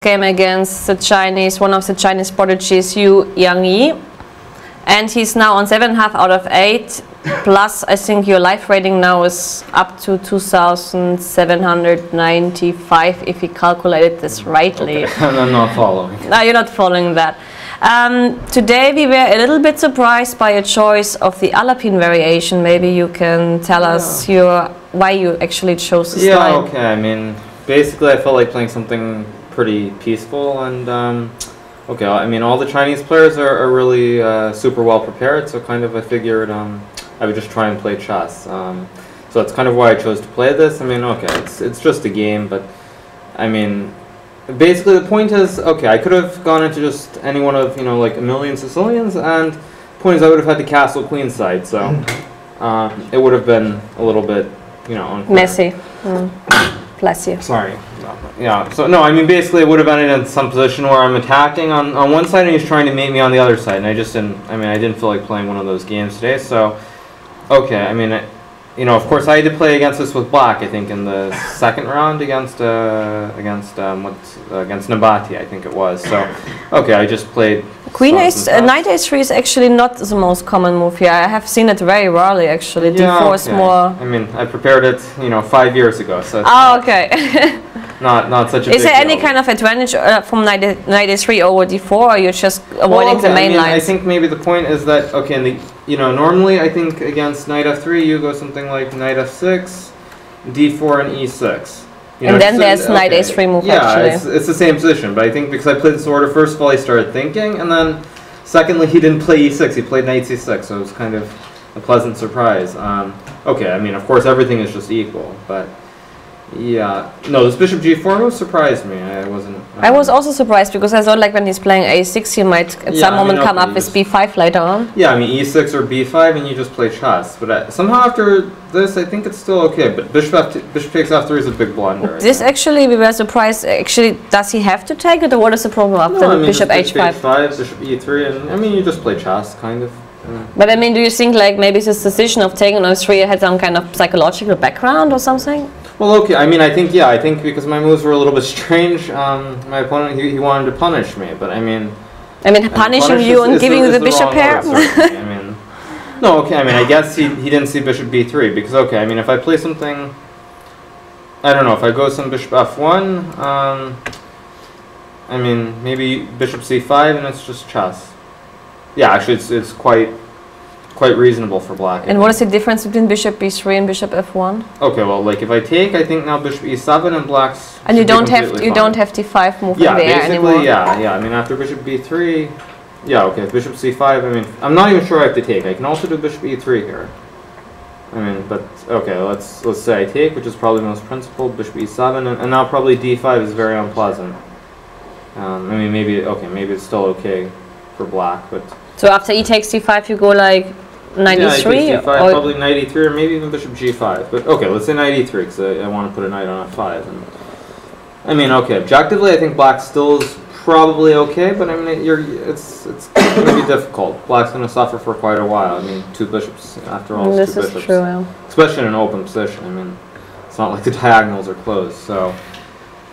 game against the Chinese, one of the Chinese prodigies, Yu Yangyi, and he's now on 7.5 out of 8. Plus, I think your life rating now is up to 2,795, if you calculated this rightly. Okay. I'm not following. No, you're not following that. Today we were a little bit surprised by a choice of the Alpine variation. Maybe you can tell us why you actually chose this line. Yeah, okay. I mean, basically I felt like playing something pretty peaceful, and okay, I mean, all the Chinese players are really super well prepared, so kind of I figured I would just try and play chess. So that's kind of why I chose to play this. I mean, okay, it's just a game, but I mean, basically the point is, okay, I could have gone into just any one of, like a million Sicilians, and the point is I would have had the castle queen side, so it would have been a little bit, unfair. Messy. Bless you. Sorry. Yeah, so no, I mean, basically it would have ended in some position where I'm attacking on one side and he's trying to mate me on the other side, and I didn't feel like playing one of those games today, so, okay, I mean, of course I had to play against this with black, I think, in the second round against Nabati, I think it was, so, okay, I just played... Knight A3 is actually not the most common move here. I have seen it very rarely, actually. D4 is more... I mean, I prepared it, 5 years ago, so... okay. not such a big Is there any kind of advantage from Knight A3 over D4, or you're just avoiding the main lines? I think maybe the point is that, okay, normally I think against Knight F3 you go something like Knight F6, D4 and E6. And then there's Knight A3 move, actually. Yeah, it's the same position, but I think because I played this order, first of all, I started thinking, and then secondly, he didn't play E6, he played Knight C6, so it was kind of a pleasant surprise. Okay, I mean, of course, everything is just equal, but yeah. No, this Bishop G4 move surprised me. I was also surprised, because I thought, like, when he's playing A6, he might at some moment come up with B5 later on. Yeah, I mean, E6 or B5, and you just play chess. But somehow after this, I think it's still okay. But Bishop takes F3 is a big blunder. This actually, we were surprised. Actually, does he have to take it, or what is the problem after Bishop H5? H5, Bishop E3, and I mean, you just play chess, kind of. But I mean, do you think, like, maybe this decision of taking on F3 had some kind of psychological background or something? Well, okay, I mean, I think because my moves were a little bit strange, my opponent, he wanted to punish me, but I mean, punishing you and giving you the bishop pair? I mean, no, okay, I mean, I guess he didn't see Bishop B3, because, okay, I mean, if I play something, I don't know, if I go some Bishop F1, I mean, maybe Bishop C5, and it's just chess. Yeah, actually, it's quite reasonable for black. And what is the difference between Bishop B3 and Bishop F1? Okay, well, like if I take, I think now Bishop E7 and black's. And you don't have D5 move in the air anymore. Yeah. I mean, after Bishop B3, yeah, okay. Bishop C5. I mean, I'm not even sure I have to take. I can also do Bishop E3 here. I mean, but okay, let's say I take, which is probably most principled. Bishop E7, and now probably D5 is very unpleasant. I mean, maybe it's still okay for black, but. So after E takes D5, you go like Knight E3? Yeah, probably Knight E3, or maybe even Bishop G5. But okay, let's say Knight E3, because I want to put a knight on F5. And I mean, okay, objectively, I think black still is probably okay, but I mean, it's going to be difficult. Black's going to suffer for quite a while. I mean, two bishops, after all, this is true, yeah. Especially in an open position. I mean, it's not like the diagonals are closed. So,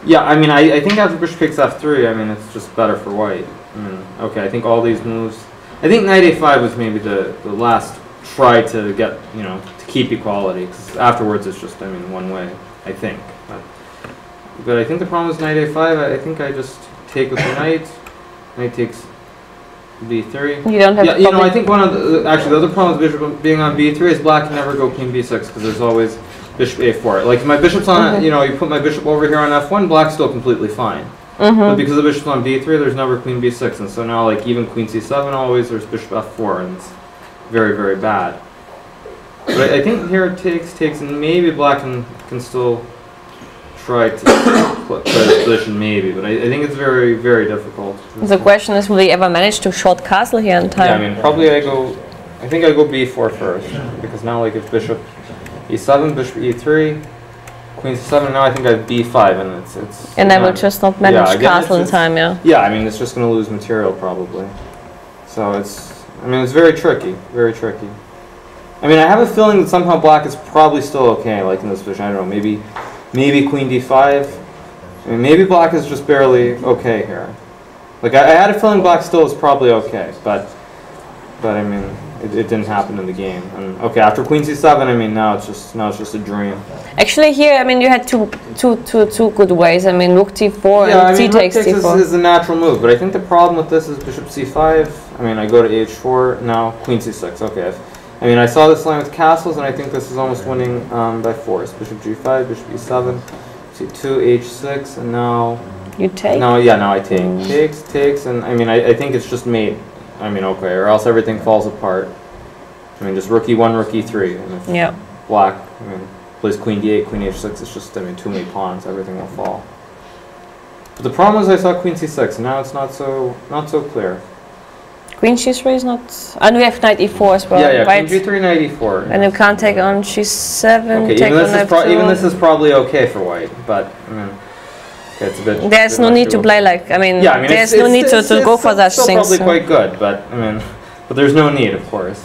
yeah, I mean, I think after Bishop takes F3, I mean, it's just better for white. I mean, okay, I think all these moves. I think Knight A5 was maybe the last try to get, to keep equality, because afterwards it's just, I mean, one way, I think. But I think the problem is Knight A5, I think I just take with the knight takes B3. You don't have I think one of the other problem with Bishop being on B3 is black can never go Queen B6, because there's always Bishop A4. Like, if my bishop's on, you put my bishop over here on F1, black's still completely fine. But because the bishop's on B3, there's never Queen B6, and so now, like, even Queen C7 always, there's Bishop F4, and it's very, very bad. But I think here it takes, and maybe black can still try to play this position, maybe, but I think it's very, very difficult. The question is, will he ever manage to short castle here in time? Yeah, I mean, probably I think I go B4 first, because now, like, if Bishop E7, Bishop E3, Queen C7, now I think I have B5, and it's and I will just not manage castle in time, yeah. Yeah, I mean, it's just going to lose material, probably. So it's very tricky, very tricky. I mean, I have a feeling that somehow black is probably still okay, like, in this position. I don't know, maybe Queen D5, I mean, maybe black is just barely okay here. Like I had a feeling black still is probably okay, but I mean, it didn't happen in the game. And okay, after queen c7, I mean, now it's just a dream. Actually, here, I mean, you had two good ways. I mean, rook d4 Yeah, and I mean, c takes rook takes d4. is a natural move, but I think the problem with this is bishop c5. I mean, I go to h4, now queen c6. Okay, I mean, I saw this line with castles, and I think this is almost winning by force. Bishop g5, bishop e7, c2, h6, and now... You take? No, yeah, now I take. Takes, and I mean, I think it's just mate. I mean, okay, or else everything falls apart. I mean, just rook e1, rook e3. And if yeah. Black, I mean, plays queen d8, queen h6, it's just, I mean, too many pawns, everything will fall. But the problem is I saw queen c6, and now it's not so clear. Queen g3 is not... And we have knight e4 as well, yeah, right? Queen g3, knight e4. And you can't take on g7, okay, take on f2. even this is probably okay for white, but, I mean... Okay, it's a bit, there's no need to play like, I mean, yeah, I mean there's no need to go for such still things. Probably quite good, but I mean, but there's no need, of course.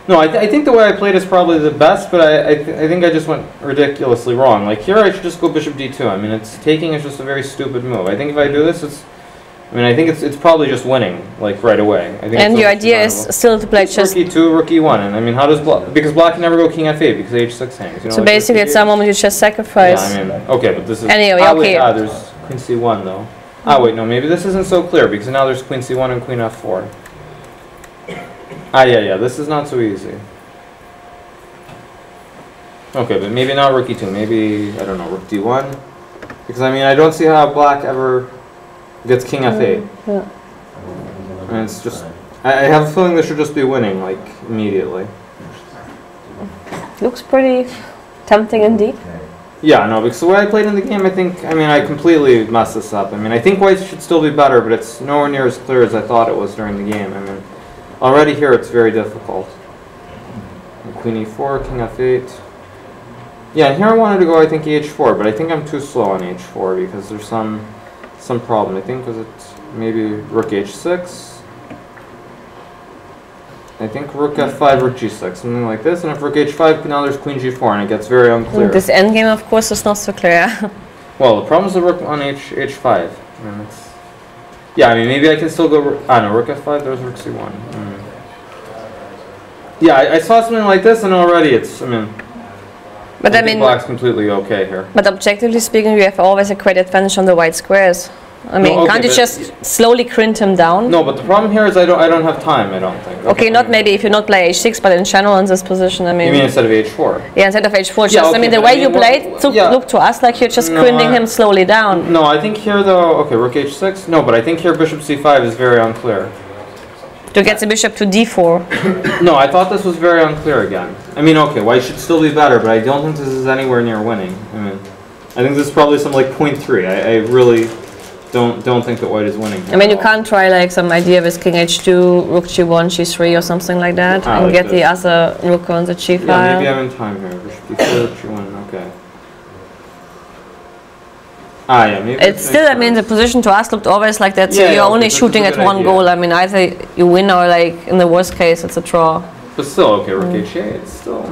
No, I think the way I played is probably the best, but I think I just went ridiculously wrong. Like here, I should just go bishop d2. I mean, it's taking is just a very stupid move. I think if I do this, I think it's probably just winning like right away. I think and your idea is still to play just rook e2, rook e1, and I mean, how does black? Because black can never go king f8 because h6 hangs. You know, so like basically, at some moment you just sacrifice. Yeah, I mean, okay, but this is anyway. Wait, there's queen c1 though. Wait, no, maybe this isn't so clear because now there's queen c1 and queen f4. Yeah, this is not so easy. Okay, but maybe not rook e2. Maybe I don't know, rook d1, because I mean, I don't see how black ever gets king f8. Yeah. And it's just, I have a feeling this should just be winning, like, immediately. Looks pretty tempting indeed. Yeah, no, because the way I played in the game, I completely messed this up. I mean, I think white should still be better, but it's nowhere near as clear as I thought it was during the game. I mean, already here it's very difficult. Queen e4, king f8. Yeah, and here I wanted to go, I think, h4, but I think I'm too slow on h4 because there's some problem. I think was it maybe rook h6. I think rook f5, rook g6, something like this. And if rook h5, now there's queen g4, and it gets very unclear. This endgame, of course, is not so clear. Well, the problem is the rook on h5. I mean, yeah, I mean, maybe I can still go. No, rook f5. There's rook c1. Yeah, I saw something like this, and already it's. I mean. But I mean, black's completely okay here. But objectively speaking, you have always a great advantage on the white squares. I mean, okay, can't you just slowly crimp him down? No, but the problem here is I don't have time. I don't think. Okay, not maybe if you not play h6, but in general in this position, I mean. You mean instead of h4? Yeah, instead of h4. Just, Yeah, okay, I mean, the way you played looked to us like you're just crimping him slowly down. No, I think here though. Okay, rook h6. No, but I think here bishop c5 is very unclear. To get the bishop to d4. No, I thought this was very unclear again. I mean, okay, white should still be better, but I don't think this is anywhere near winning. I mean, I think this is probably some like 0.3. I really don't think that white is winning. I mean, you can't try like some idea with king h2, rook g1, g3 or something like that, and like get this. the other rook on the g file. Yeah, maybe I'm in time here. Bishop d4, g1, okay. Yeah, maybe it's still, I mean, the position to us looked always like that, so you're only shooting at one goal. I mean, either you win or, like, in the worst case, it's a draw. But still, okay, rook h8, it's still...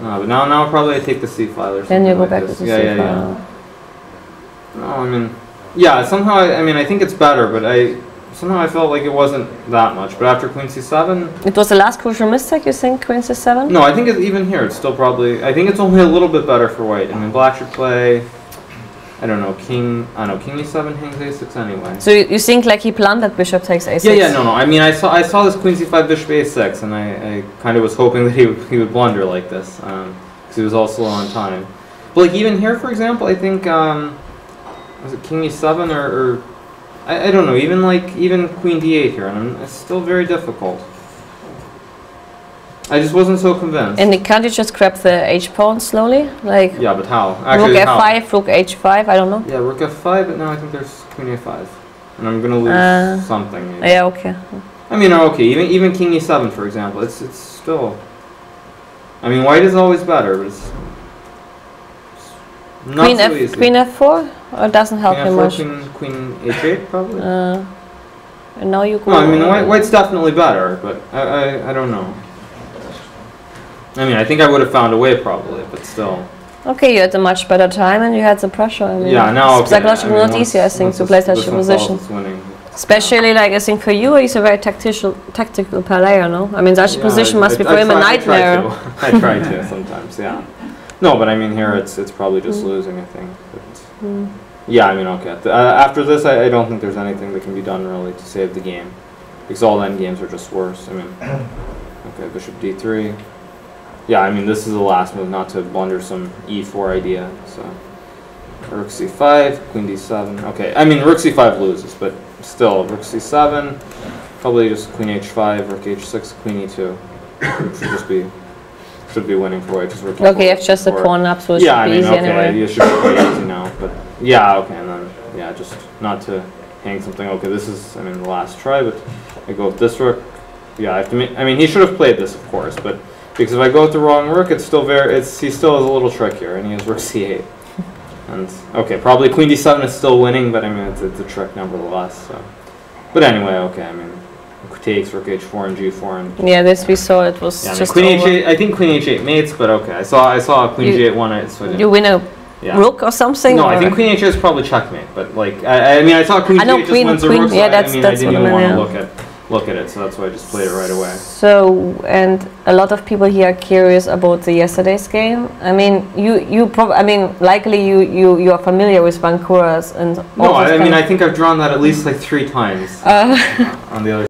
No, but now probably I take the c file or something. Then you go like back this. to the c file. No, I mean... Yeah, somehow, I think it's better, but somehow I felt like it wasn't that much. But after queen c7... It was the last crucial mistake, you think, queen c7? No, I think even here, it's still probably... I think it's only a little bit better for white. I mean, black should play... I don't know, king e7 hangs a6 anyway. So you think like he planned that bishop takes a6? Yeah, no. I mean, I saw this queen c5, bishop a6, and I kind of was hoping that he would blunder like this, because he was also low on time. But like even here, for example, I think was it king e7 or I don't know, even queen d8 here, and it's still very difficult. I just wasn't so convinced. And can't you just grab the h pawn slowly? Like yeah, but how? Actually, rook f5, rook h5, I don't know. Yeah, rook f5, but now I think there's queen a5. And I'm gonna lose something. Maybe. Yeah, okay. I mean, okay, even king e7, for example, it's still... I mean, white is always better, but it's not queen so easy. Queen f4? Or doesn't help you much? Queen h8, probably? And now you go... No, I mean, white's definitely better, but I don't know. I mean, I think I would have found a way, probably, but still. Okay, you had a much better time and you had the pressure. I mean, yeah, no, it's psychologically not easy, I think, to play such a position. Especially, like, I think for you, he's a very tactical player, no? I mean, such a position must be for him a nightmare. I try to sometimes, yeah. No, but I mean, here it's probably just losing, I think. But, yeah, I mean, okay. After this, I don't think there's anything that can be done, really, to save the game. Because all end games are just worse. I mean, okay, bishop d3. Yeah, I mean, this is the last move, not to blunder some e4 idea. So, rook c5, queen d7. Okay, I mean, rook c5 loses, but still, rook c7. Probably just queen h5, rook h6, queen e2. Should be winning for white. Okay, if just a pawn up, so it should be easy anyway. Yeah, it should be quite easy now. But yeah, okay, and then yeah, just not to hang something. Okay, this is, I mean, the last try, but I go with this rook. Yeah, I have to make. I mean, he should have played this, of course, but because if I go with the wrong rook, it's still he still has a little trick here, and he has rook c8. And okay, probably queen d7 is still winning, but I mean, it's a trick nevertheless. So, but anyway, okay, I mean. Takes rook h4 and g4 and yeah, this we saw it was just queen h8. I think queen h8 mates, but okay. I saw queen g8 1. So you win a rook or something. No, or? I think queen h8 is probably checkmate. But like I mean, I saw queen g8 just wins a rook. Yeah, so I didn't even want to look at it, so that's why I just played it right away. So, and a lot of people here are curious about the yesterday's game. I mean, likely you are familiar with Bankuras and all. No, I mean, I think I've drawn that at least like 3 times on the other.